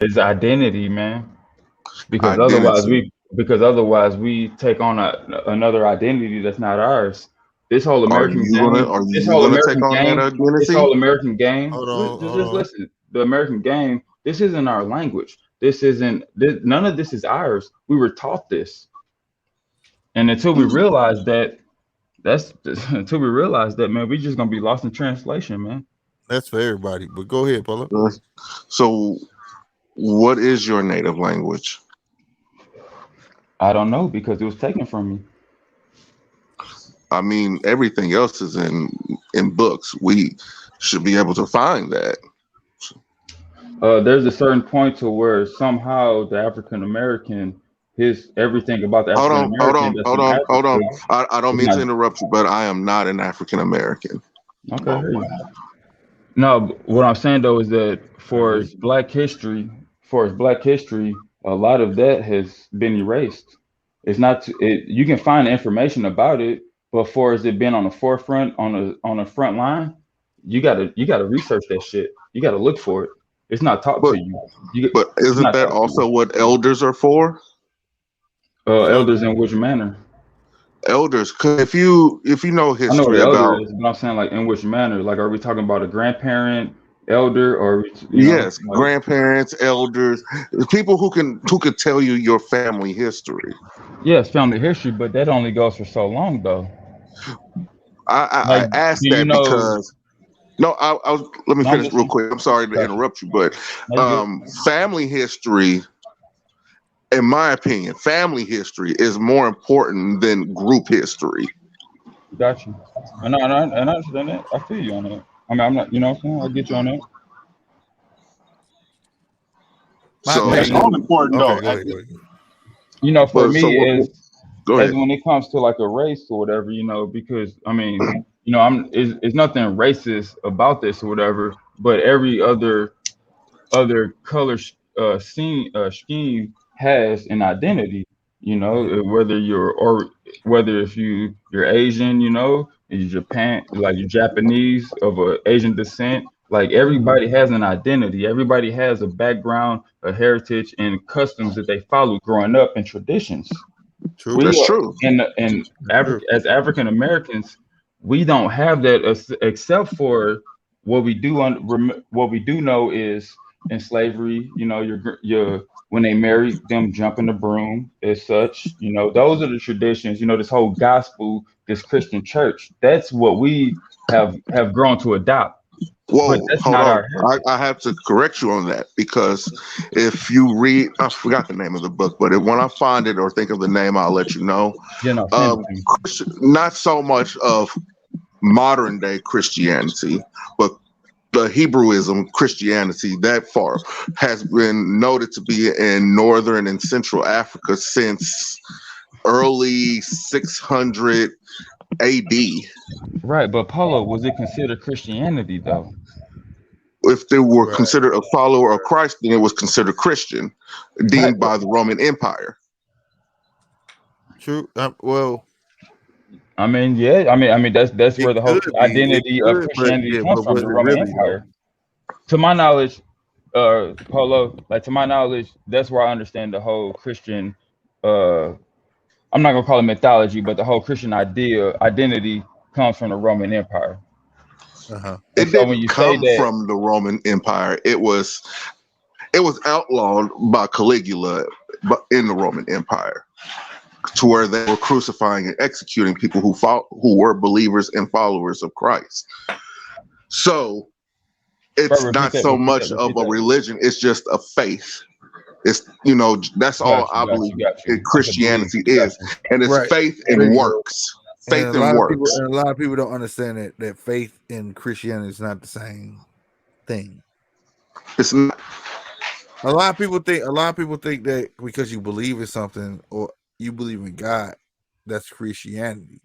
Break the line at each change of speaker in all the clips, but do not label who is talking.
It's identity, man. Because
Identity.
otherwise we take on another identity that's not ours. This whole American game,
Are you gonna take on that
this
identity?
whole American game.
Hold on, hold
Just
on.
listen. The American game. This isn't our language. This isn't. None of this is ours. We were taught this, and until we realize that, that's until we realize that, man, we just gonna be lost in translation, man.
That's for everybody. But go ahead, Paulo.
So, what is your native language?
I don't know because it was taken from me.
I mean, everything else is in books. We should be able to find that.
There's a certain point to where somehow the African American, his everything about the
Hold
African
on, hold
American
on,
that's
hold
in
on, hold on.
Africa
I don't
is
mean to
not
interrupt you, but I am not an African American.
okay. I hear you. No, what I'm saying though is that
I agree.
for its Black history, a lot of that has been erased. It's not. You can find information about it, but for as it been on the forefront, on the front line, you gotta research that shit. You gotta look for it. It's not taught
But
to you. It's
isn't
not
that
taught to you.
also what elders are for?
So
Elders in which manner?
Elders, 'cause if you know
I know what
history
an elder
about,
is, but I'm saying like in which manner? Like, are we talking about a grandparent, elder, or
yes,
like
grandparents, elders, people who could tell you your family history.
yes, family history, but that only goes for so long though.
I
Like,
asked
do you
that
know?
because no, I was. Let me
No, I'm
finish real
listening.
quick. I'm sorry to
Got you.
interrupt you, but
No, you good.
family history, in my opinion, family history is more important than group history.
Got you. And I understand that. I feel you on that. I mean, I'm not. You know what I'm saying? I get you on that.
my
So,
It's
And
all
thing.
important though.
Okay, go ahead, go ahead.
for
but so
me,
what? Go
as
ahead.
when it comes to like a race or whatever, because I mean, it's nothing racist about this or whatever. But every other color scheme has an identity. Whether whether if you're Asian, you're Japan, like you're Japanese of a Asian descent. Like everybody has an identity. Everybody has a background, a heritage, and customs that they follow growing up and traditions.
True.
We
That's
are
true.
in
That's
Africa
true.
as African Americans, we don't have that except for what we do know is in slavery. Your when they married them jumping the broom as such. Those are the traditions. This whole gospel, this Christian church. That's what we have grown to adopt. But
Whoa,
that's
hold
not
on.
our heritage.
I have to correct you on that because if you read, I forgot the name of the book, but when I find it or think of the name, I'll let you know.
Send it to me.
Not so much of modern day Christianity, but the Hebrewism Christianity that far has been noted to be in northern and central Africa since early 600 AD.
Right, but Paulo, was it considered Christianity though?
If they were
Right.
considered a follower of Christ, then it was considered Christian,
Right.
deemed by the Roman Empire.
True. Well,
I mean, yeah. I mean that's
it
where the whole
could be. It
identity of
could, but
Christianity
yeah,
comes
but
from,
was
the
it
Roman
really though?
Empire. To my knowledge, Polo, like to my knowledge, that's where I understand the whole Christian. Uh, I'm not gonna call it mythology, but the whole Christian identity comes from the Roman Empire.
Uh-huh.
And
It
so when
didn't
you say
come
that,
from the Roman Empire. It was outlawed by Caligula in the Roman Empire, to where they were crucifying and executing people who were believers and followers of Christ. So
bro,
it's
repeat
not
that,
so
repeat
much
that,
of
repeat
a
that.
religion; it's just a faith. It's that's all
Got you,
I
got
believe
you, got you. It's a belief.
Christianity
Got
is,
you.
and it's
Right.
faith and
Bingo.
works.
And
Faith and works.
a lot of people don't understand that faith and Christianity is not the same thing.
It's not.
A lot of people think that because you believe in something or you believe in God, that's Christianity.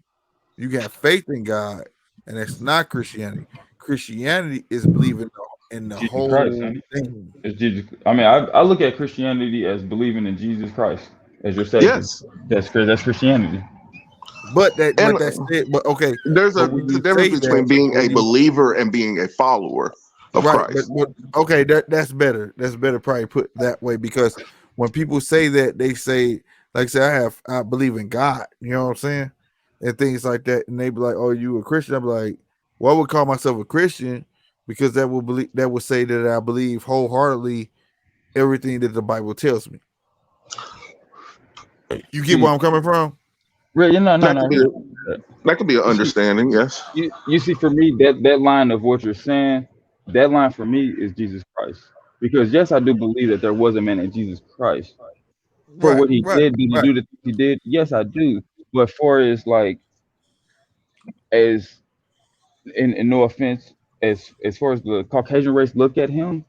You got faith in God, and it's not Christianity. Christianity is believing in the
Jesus Christ,
whole
ain't it?
thing.
It's Jesus. I mean, I look at Christianity as believing in Jesus Christ as your Savior.
Yes,
That's Christianity.
and
But that's it. But okay,
there's
but
a
when you
difference
say that,
between being a
when you
believer and being a follower. of
Right,
Christ.
but okay, that's better. That's better, probably put that way, because when people say that, they say, like, say, I believe in God. You know what I'm saying, and things like that, and they be like, "Oh, you a Christian?" I'm like, "Well, I would call myself a Christian because that would say that I believe wholeheartedly everything that the Bible tells me." You get
See,
where I'm coming from?
right, you know, no,
That
no.
could be that could be an
You see,
understanding. Yes.
you see, for me, that line of what you're saying, that line for me is Jesus Christ. Because yes, I do believe that there was a man named Jesus Christ. For
Right,
what he
right,
did he
right.
do the things he did? Yes, I do. But for as like as in no offense, as far as the Caucasian race look at him,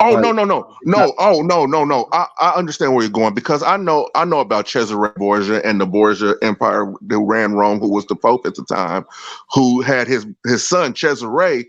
Oh
like
no no no
it's not.
no! Oh no no no! I understand where you're going because I know about Cesare Borgia and the Borgia Empire that ran Rome, who was the Pope at the time, who had his son Cesare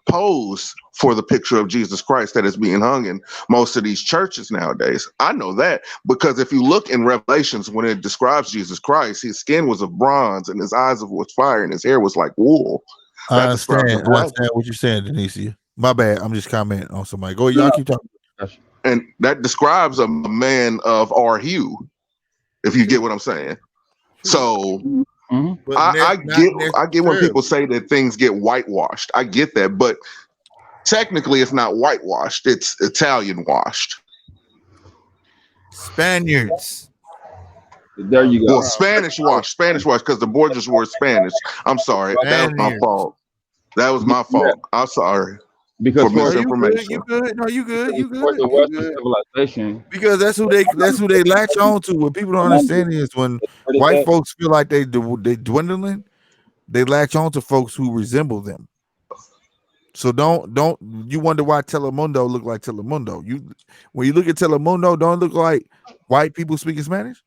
pose for the picture of Jesus Christ that is being hung in most of these churches nowadays. I know that because if you look in Revelations when it describes Jesus Christ, his skin was of bronze and his eyes was fire and his hair was like wool.
I
That describes
understand.
a
I
black,
understand what you're saying, Denicia. My bad. I'm just commenting on somebody. Go,
No,
y'all
no,
keep talking.
gosh.
and that describes a man of our hue, if you get
True,
what I'm saying.
true,
So
Hmm.
but not
I get when
necessarily.
people say that things get whitewashed. I get that, but technically it's not whitewashed, it's Italian washed.
Spaniards.
There you
Well,
go.
Spanish wash, because the Borgias were Spanish. I'm sorry,
Right.
that was my
Spaniards.
fault. That was my
Yeah,
fault. I'm sorry for
because
No,
for
you good. You
misinformation.
good. No, you good. You
for
good.
the
You
Western
good.
civilization,
Because that's who they latch on to. What people don't
Columbus,
understand is when
what is
white
that?
folks feel like they dwindling, they latch on to folks who resemble them. So don't you wonder why Telemundo look like Telemundo? You when you look at Telemundo, don't it look like white people speaking Spanish.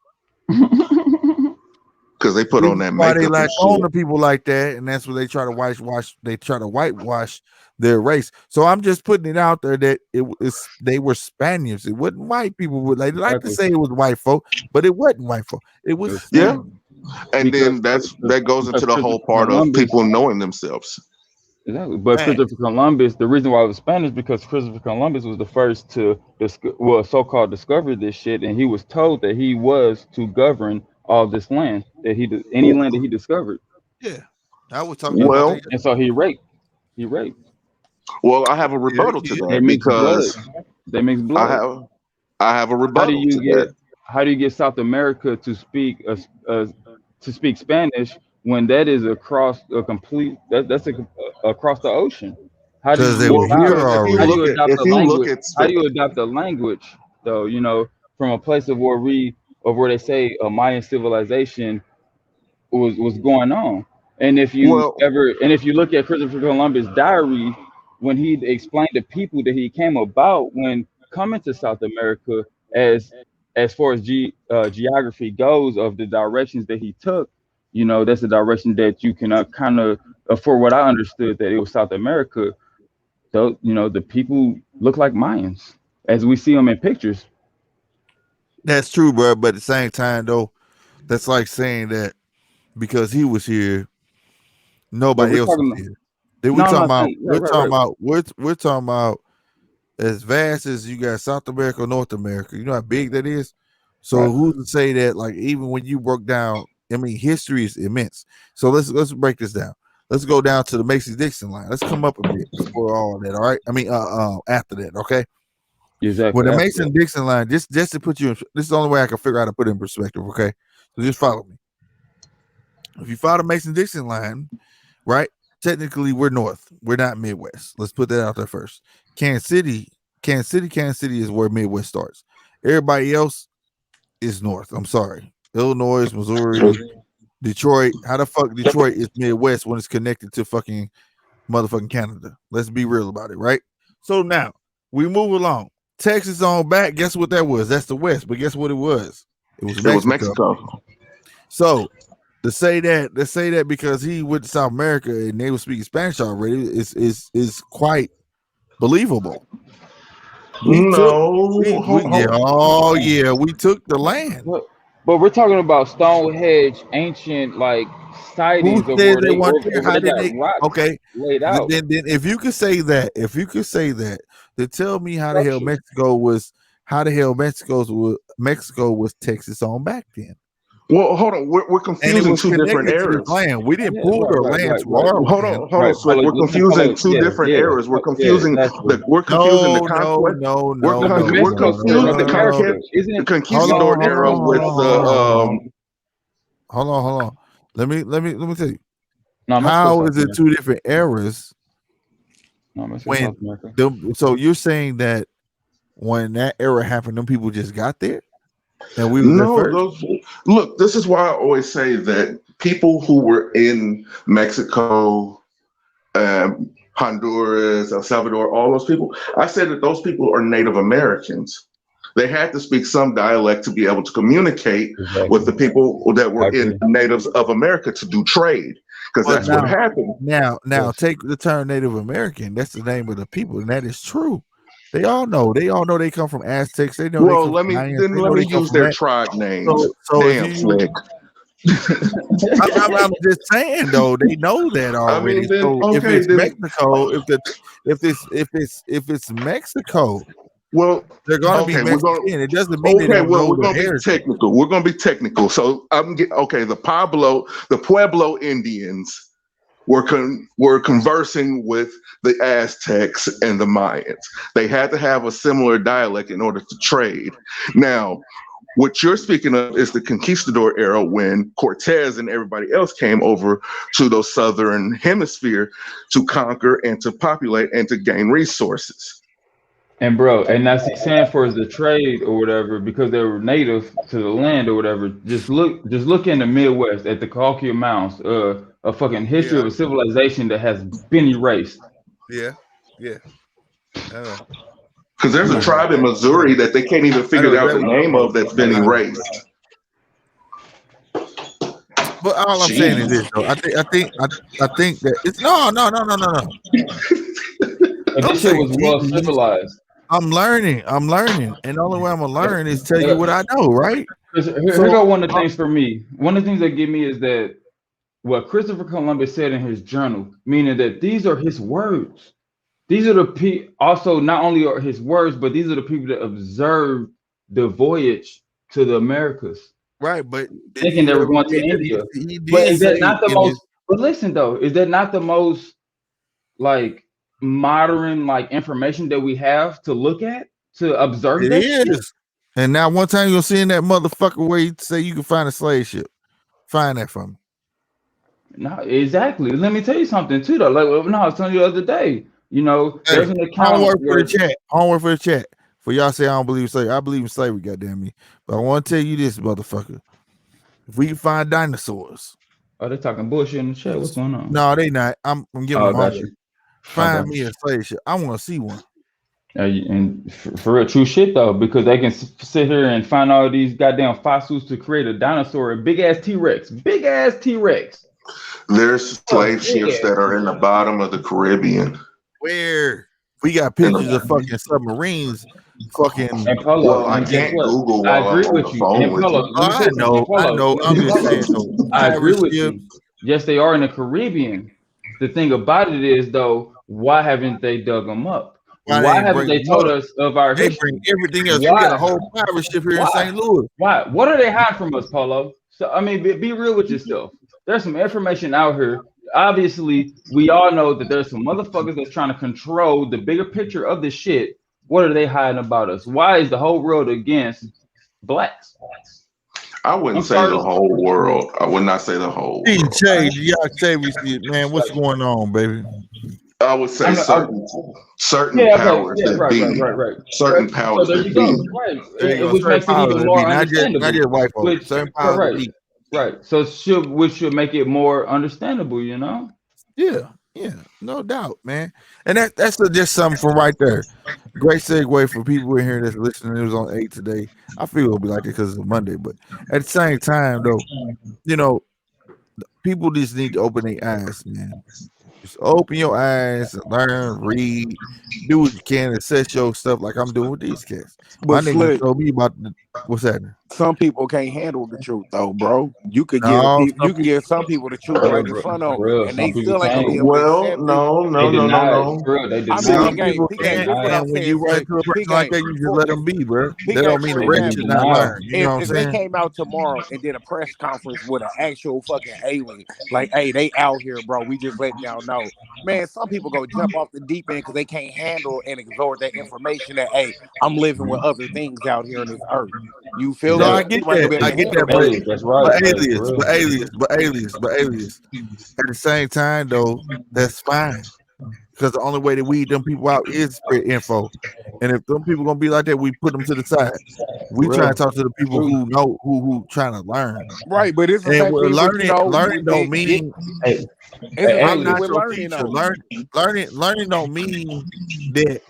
Because they put
This
on
is
that
why they
makeup and
latch on
shit.
to people like that, and that's what they try to whitewash. They try to whitewash their race. So I'm just putting it out there that it was they were Spaniards. It wasn't white people. Would they like to
Exactly.
say it was white folk, but it wasn't white folk. It
It
was
was
Yeah,
Spanish
Spaniards.
and
because
then that goes into the whole
Christopher
part of
Columbus.
people knowing themselves.
Exactly. But
Fact.
Christopher Columbus, the reason why it was Spanish because Christopher Columbus was the first to well, so-called discover this shit, and he was told that he was to govern all this land any land that he discovered,
Yeah, I was talking
and,
about that.
Well,
and so he raped. He raped.
well, I have a
Yeah,
rebuttal
he
to
did.
They
that
mixed blood.
because
They mixed
I
blood.
have I have a
How do
rebuttal
you
to
get
that.
how do you get South America to speak Spanish when that is across a complete across the ocean? How do
Because they
you
were
Well,
here
because
how do
already.
you adopt
if
the
you look
language?
at
How do you adopt the language though? From a place of where they say a Mayan civilization was going on. And
well,
if you look at Christopher Columbus' diary, when he explained the people that he came about when coming to South America, as as far as geography goes, of the directions that he took, that's the direction that you can kind of, for what I understood, that it was South America. So the people look like Mayans as we see them in pictures.
That's true, bro. But at the same time, though, that's like saying that because he was here,
But we're
nobody else was
talking.
here. Then we
No, I'm
talking
not
about
saying right, right, right.
we're talking about as vast as you got South America, North America. You know how big that is. So
Right.
who's to say that like even when you broke down, I mean, history is immense. So let's break this down. Let's go down to the Mason Dixon line. Let's come up a bit before all that. All right. I mean, after that, okay. When
Exactly.
the
After that.
Mason Dixon line, just to put you in, this is the only way I can figure out how to put it in perspective. Okay, so just follow me. If you follow the Mason Dixon line, right? Technically, we're north. We're not Midwest. Let's put that out there first. Kansas City is where Midwest starts. Everybody else is north. I'm sorry. Illinois, Missouri, Detroit. How the fuck Detroit is Midwest when it's connected to fucking motherfucking Canada? Let's be real about it, right? So now we move along. Texas on back. Guess what that was? That's the West. But guess what it was? It was
it was
Mexico.
Mexico.
So let's say that because he went to South America and they were speaking Spanish already is quite believable. We took
No,
we yeah, oh yeah, we took the land.
What? but we're talking about Stonehenge, ancient like
Who
sightings of
said
where
they
they
weren't
of
there?
where
How
they
did
got
they?
rocks
Okay,
laid
then,
out.
then if you could say that, then tell me how the hell
Structure.
Mexico was, Mexico was Texas on back then,
Well, hold on. We're
and it
confusing
was
two different
connected to this
eras.
land. We didn't
Yeah,
pull their land to our land.
Hold on,
right.
Slick.
Polo,
We're
listen to
confusing
Polo.
two
Yeah,
different
yeah,
eras.
yeah. That's true.
We're confusing the
No, no,
conquest.
no,
We're
no,
No,
no,
con-
no,
we're
Mexico's
no, no,
still
confusing
no,
the
North
no, no.
America,
conquest,
isn't
the
it?
Hold
Isn't
conquistador
on, hold
era
on, hold
with
on,
the
hold on, hold on. Let me tell you.
no Mexico's
How
South
is it
America.
two different eras
No, Mexico's
when
South America.
so you're saying that when that era happened, them people just got there and we was there
no
first?
those. Look, this is why I always say that people who were in Mexico, Honduras, El Salvador, all those people, I said that those people are Native Americans. They had to speak some dialect to be able to communicate with
Exactly.
the people that
I
were in
agree.
natives of America to do trade, because
But
that's what
now,
happened.
now
Yes.
take the term Native American. That's the name of the people, and that is true. They all know. They all know they come from Aztecs. They know they
Well,
come from Mayans. They
let
know
me
they come
use
from
their
that.
tribe names.
So if you
Damn,
use,
Slick.
I'm just saying though, they know that
I
already.
mean, then
So if
okay,
it's
then
Mexico, if it's Mexico,
well,
they're gonna be
okay,
Mexican. It doesn't mean they don't know
we're
their
gonna be
heritage.
technical. We're gonna be technical. So okay. The Pueblo Indians were conversing with the Aztecs and the Mayans. They had to have a similar dialect in order to trade. Now, what you're speaking of is the conquistador era when Cortez and everybody else came over to the southern hemisphere to conquer and to populate and to gain resources.
And bro, and that's he's saying for the trade or whatever, because they were native to the land or whatever. Just look in the Midwest at the Cahokia Mounds, a fucking history
Yeah,
of a civilization that has been erased.
yeah, yeah. I know.
Because there's
Come
a
on, bro.
tribe in
I know.
Missouri that they can't even
I know
figure out the
exactly what you're
name
talking
of
about.
that's been
I know.
erased.
But all I'm saying is
Jeez.
this though. I think that it's no.
But
Don't
this shit
say
was well
geez.
civilized.
I'm learning. And the only way I'm gonna
But,
learn is tell you
but
what I know, right?
here
So
go one of the things for me. One of the things that get me is that what Christopher Columbus said in his journal, meaning that these are his words. These are the also not only are his words, but these are the people that observed the voyage to the Americas,
right, but did
thinking they
you
were
ever
going to
read that
India.
he
But
did
is that
say
not the
in his
most? But listen though, is that not the most like modern like information that we have to look at to observe
it
that shit?
is. And now one time you'll see in that motherfucker where he say you can find a slave ship. Find that for me.
No, exactly. Let me tell you something too though. Like no, I was telling you the other day. There's
Hey,
an
I don't
account
work for the
where
chat. I don't work for the chat. For y'all say I don't believe in slavery. I believe in slavery, goddamn me. But I want to tell you this, motherfucker. If we can find dinosaurs,
oh they're talking bullshit in the chat. What's going on?
no, they not. I'm giving
Oh,
them
I got
homework.
you.
Find
Okay.
me a slave ship. I want to see one.
And for real, true shit though, because they can sit here and find all these goddamn fossils to create a dinosaur, a big ass T Rex,
There's
a
slave
big
ships
ass
that
T
are in the
Rex.
bottom of the Caribbean.
Where we got
In
pictures of
the,
fucking submarines, fucking.
And Polo,
well, I
and guess
can't
what?
Google
I
while I'm
agree
on
with
the
you.
phone
And
with
Polo,
you.
Oh,
let me tell you something. And
I
Polo,
know. I'm
and
just
Polo,
saying. So
I agree
pirate
with
ship.
you. Yes, they are in the Caribbean. The thing about it is though, why haven't they dug them up?
Why they
Why
ain't
haven't
bring
they
them
told
up?
us of our
They bring
history?
everything else. We got a
Why?
whole pirate ship here in
Why?
St. Louis.
Why? What are they hiding from us, Polo? So I mean, be real with yourself. There's some information out here. Obviously, we all know that there's some motherfuckers that's trying to control the bigger picture of this shit. What are they hiding about us? Why is the whole world against blacks?
I wouldn't
I'm
say
sorry.
the whole world. I would not say the whole world.
DJ, y'all say we see, man. What's going on, baby?
I would say
I'm
certain
yeah, okay,
powers
yeah,
that
right, right,
be,
right, right.
certain
So
powers
there
that
you
be.
go. Right,
There you go.
which
Certain
makes it
powers
even
that be
more
not
understandable.
just white folks.
Which
Certain powers that
correct,
be.
right. So which should make it more understandable.
Yeah, yeah, no doubt, man. And that's just something from right there. Great segue for people in here that's listening. It was on 8 today. I feel it'll be like it because it's Monday, but at the same time, though, you know, people just need to open their eyes, man. Just open your eyes and learn, read, do what you can, assess your stuff like I'm doing with these cats. My
But
niggas
Slick,
told me about what's happening.
some people can't handle the truth though, bro. You could give
No,
you can give some people the truth
Yeah,
right in
bro.
front of,
For real,
and they
some people
still ain't gonna be
can't.
able to
Well,
accept it.
no,
They
no, no, no,
deny it.
no.
For real, they
I mean,
deny
some
it.
people
This
can,
what I'm
and when you
saying,
run
Slick.
to a person like that, you just
For
let them be, bro. That don't mean the
For
They
rest
in
should
example,
not
denial.
learn. You know what I'm
if they
saying?
came out tomorrow and did a press conference with an actual fucking alien, like, hey, they out here, bro. We just letting y'all know, man. Some people go jump off the deep end because they can't handle and absorb that information. That hey, I'm living with other things out here on this earth. You feel
No,
me?
I
Right.
Some
get
people ain't gonna
that.
be able
I
to
get
handle
that,
that.
but
Alias, that's right. Like, for real.
At the same time, though, that's fine. Because the only way that weed them people out is spread info. And if them people gonna be like that, we put them to the side. We
For
try
real.
to talk to the people
True.
who know who trying to learn.
Right, but it's the
And
same
we're
thing with
learning don't
get.
mean
Hey,
It's the
hey,
same
I'm
thing
not
Alias.
with
your
learning
teacher.
though.
Learning don't mean that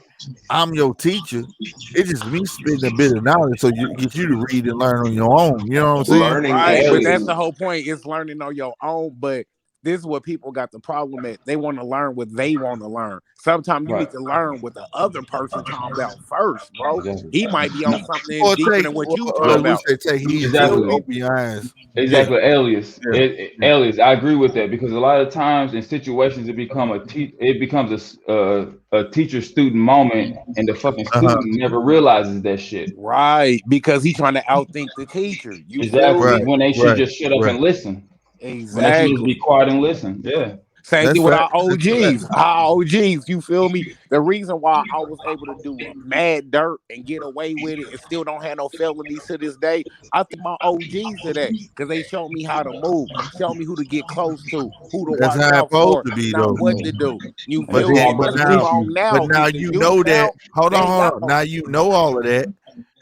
I'm your teacher. It's just me spitting a bit of knowledge so you get you to read and learn on your own. You know what I'm saying?
Learning
Right,
Hey,
but
Alias.
that's
actually,
the whole point. It's learning on your own. But this is what people got the problem at. They want to learn what they want to learn. Sometimes you
Right.
need to learn what the other person talking about first, bro.
Exactly.
He might be on something
Or
deeper
take
than what you talking
Yeah.
we
about.
say take
You
heed to
feel
it.
Exactly.
me?
Open your eyes. Yeah,
Exactly, alias.
yeah, yeah.
Alias. I agree with that because a lot of times in situations it becomes a teacher student moment, and the fucking
Uh-huh.
student never realizes that shit.
Right, because he's trying to outthink the teacher. You feel
Exactly.
me?
Right,
When they should
right,
just shut up
right.
and listen. When they should just be
Exactly.
quiet and listen. Yeah.
Same
That's
thing with
fact.
our
That's fact.
OGs. Our OGs, you feel me? The reason why I was able to do a mad dirt and get away with it and still don't have no felonies to this day, I think my OGs are that because they showed me how to move, showed me who to get close to, who to
That's
watch
how it's
out
supposed
for,
to be
now
though.
what to do. You
And
But
that's
feel
why
me?
then
I'm
but
What's
about to
going
now
teach
on
you.
but
now
now
is the
you
youth
know that
now,
hold
they
on,
ain't
hold
got
on. Now
no
you know all of that.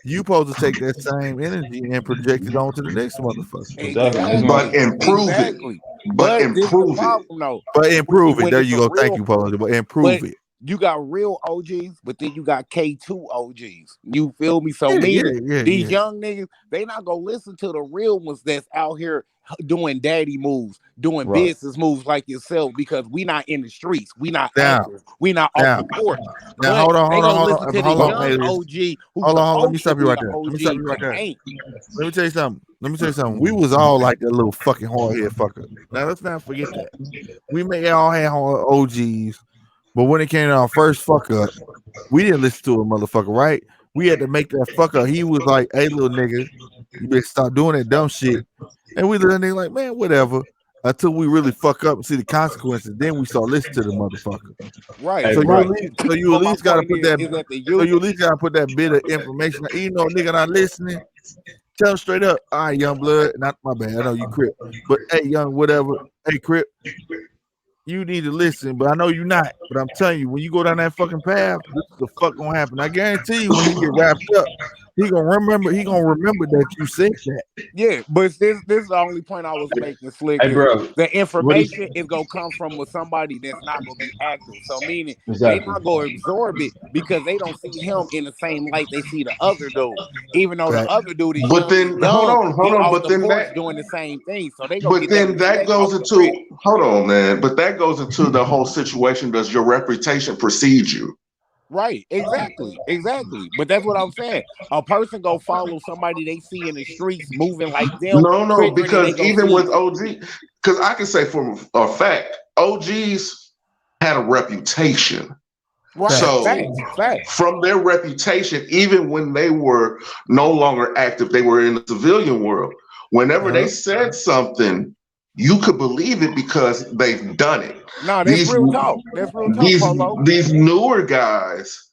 You supposed to take that same energy and project it on to the next motherfucker.
Exactly. That's what
but
exactly,
I'm
improve it.
exactly.
But
But this is the
improve it.
problem though.
But improve it.
When
There
it's
you
a
go. Thank
real
you, Paul. But
but
improve it.
you got real OGs, but then you got K2 OGs. You feel me? So
Yeah, yeah,
meaning
yeah,
these
yeah.
young niggas, they not gonna listen to the real ones that's out here doing daddy moves, doing
right.
business moves like yourself, because we not in the streets, we not
Now,
active, we not off
now,
the porch.
now
But
hold on,
they
hold on,
gonna
hold
listen
on,
to the
hold on,
young
alias.
OG who's
Hold on, hold on. Let me
supposed to
stop you
be
right
the
there. Let me stop
OG,
you right
but
there.
ain't.
Let me tell you something. Let me tell you something. We was all like that little fucking hard head fucker. Now let's not forget that. We may all have OGs, but when it came to our first fuck up, we didn't listen to a motherfucker, right? We had to make that fuck up. He was like, "Hey, little nigga, you better stop doing that dumb shit." And we little nigga like, man, whatever. Until we really fuck up and see the consequences, then we start listening to the motherfucker.
Right,
Hey,
So you at
bro.
right.
least, so you at
But my
least gotta
point
put that.
is that the
So
youth,
you at least gotta put that bit of information. Even though a nigga not listening, tell him straight up. All right, young blood, not my bad. I know you Crip, but hey, young whatever. Hey, Crip, you need to listen, but I know you're not. But I'm telling you, when you go down that fucking path, this is the fuck gonna happen. I guarantee you, when he get wrapped up, he gonna remember. He gonna remember that you said that.
yeah, but this is the only point I was making, Slick,
Hey,
is
bro.
the
What is
information is gonna come from with somebody that's not gonna be active. So meaning they
exactly?
not gonna absorb it because they don't see him in the same light they see the other dude. Even though the
Fact.
other dude is
But
young and
then hold
dumb,
on, hold
he
on.
off the porch doing the same thing. So they gonna
But
get that
then that
respect
goes
off the rip.
into hold on, man. But that goes into the whole situation. Does your reputation precede you?
Right, exactly, exactly. But that's what I'm saying. A person go follow somebody they see in the streets moving like them,
No, no,
triggering, and they
because
go
even
see.
with OG, because I can say for a fact, OGs had a reputation.
Right,
Facts.
So
facts, facts.
from their reputation, even when they were no longer active, they were in the civilian world. Whenever they
Uh-huh.
said something, you could believe it because they've done it.
No, that's
These
real talk. That's real talk,
these
Polo.
these newer guys,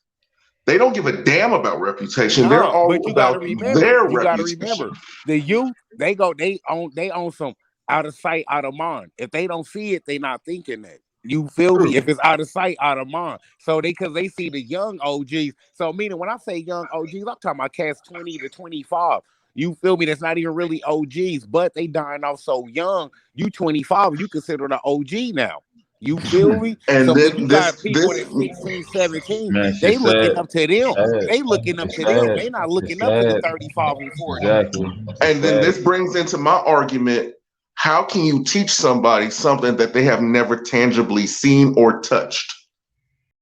they don't give a damn about reputation. They're
Nah, but
all
you gotta
about
remember,
their
you gotta
reputation.
remember, the youth, they own some out of sight, out of mind. If they don't see it, they not thinking that. You feel
True.
me? If it's out of sight, out of mind. So because they see the young OGs. So meaning when I say young OGs, I'm talking about cats 20 to 25. You feel me? That's not even really OGs, but they dying off so young. You 25, you consider the OG now. You feel me?
And
So when you
then
got
this
people
this
that's 16, 17,
Man,
they
shit
looking
sad.
up to
It's
them.
sad.
They looking up
It's
to them.
sad.
They not
It's
looking up to the
sad.
35 and 40.
Exactly. It's
and then
sad.
this brings into my argument, how can you teach somebody something that they have never tangibly seen or touched?